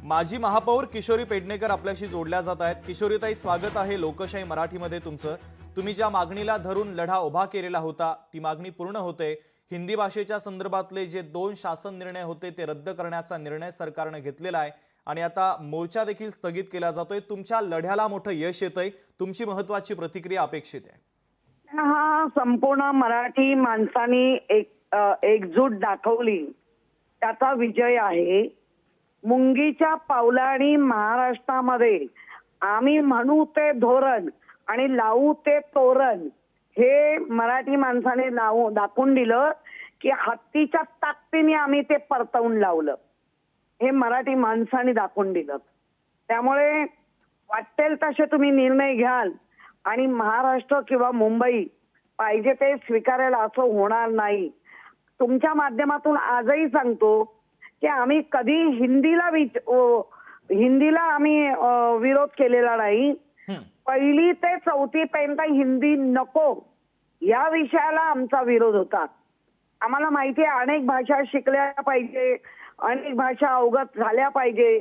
माजी महापौर किशोरी पेडणेकर आपल्याशी जोडल्या जात आहेत। किशोरीताई, स्वागत आहे लोकशाही मराठीमध्ये तुमचं। तुम्ही ज्या मागणीला धरून लढा उभा केलेला होता ती मागणी पूर्ण होते। हिंदी भाषेच्या संदर्भातले जे 2 शासन निर्णय होते ते रद्द करण्याचा निर्णय सरकारने घेतलेला आहे आणि आता मोर्चा देखील स्थगित केला जातोय। तुमच्या लढ्याला मोठं यश येतंय, तुमची महत्त्वाची प्रतिक्रिया अपेक्षित आहे। हा संपूर्ण मराठी माणसांनी एकजूट दाखवली त्याचा विजय आहे। मुंगीच्या पावलांनी महाराष्ट्रामध्ये आम्ही म्हणू ते धोरण आणि लावू ते तोरण हे मराठी माणसाने दाखवून दिलं की हत्तीच्या ताकदीने आम्ही ते परतवून लावलं, हे मराठी माणसाने दाखवून दिलं। त्यामुळे वाटेल तसे तुम्ही निर्णय घ्याल आणि महाराष्ट्र किंवा मुंबई पाहिजे ते स्वीकारेल असं होणार नाही। तुमच्या माध्यमातून आजही सांगतो की आम्ही कधी हिंदीला आम्ही विरोध केलेला नाही। पहिली ते चौथी पर्यंत हिंदी नको या विषयाला आमचा विरोध होता। आम्हाला माहिती आहे अनेक भाषा शिकल्या पाहिजे, अनेक भाषा अवगत झाल्या पाहिजे,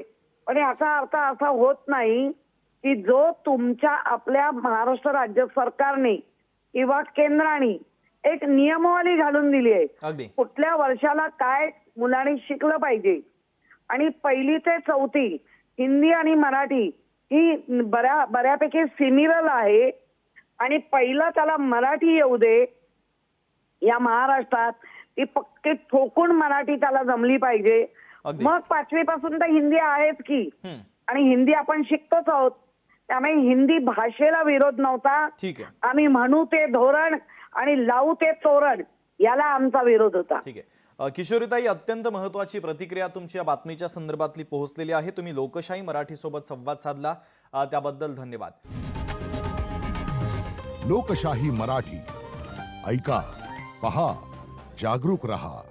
पण याचा अर्थ असा होत नाही की जो तुमच्या आपल्या महाराष्ट्र राज्य सरकारने किंवा केंद्राने एक नियमावली घालून दिली आहे कुठल्या वर्षाला काय मुलांनी शिकलं पाहिजे आणि पहिली ते चौथी हिंदी आणि मराठी ही बऱ्यापैकी सिमिलर आहे आणि पहिला त्याला मराठी येऊ दे या महाराष्ट्रात ती पक्की ठोकून मराठी त्याला जमली पाहिजे। मग 5वी पासून तर हिंदी आहेच की आणि हिंदी आपण शिकतोच आहोत। त्यामुळे हिंदी भाषेला विरोध नव्हता। आम्ही म्हणू ते धोरण आणि लावू ते तोरण याला आमचा विरोध होता। ठीक आहे किशोरीताई, अत्यंत महत्त्वाची प्रतिक्रिया तुमच्या या बातमीच्या संदर्भातली पोहोचलेली आहे। तुम्ही लोकशाही मराठी सोबत संवाद साधला त्याबद्दल धन्यवाद। लोकशाही मराठी ऐका, पहा, जागरूक रहा।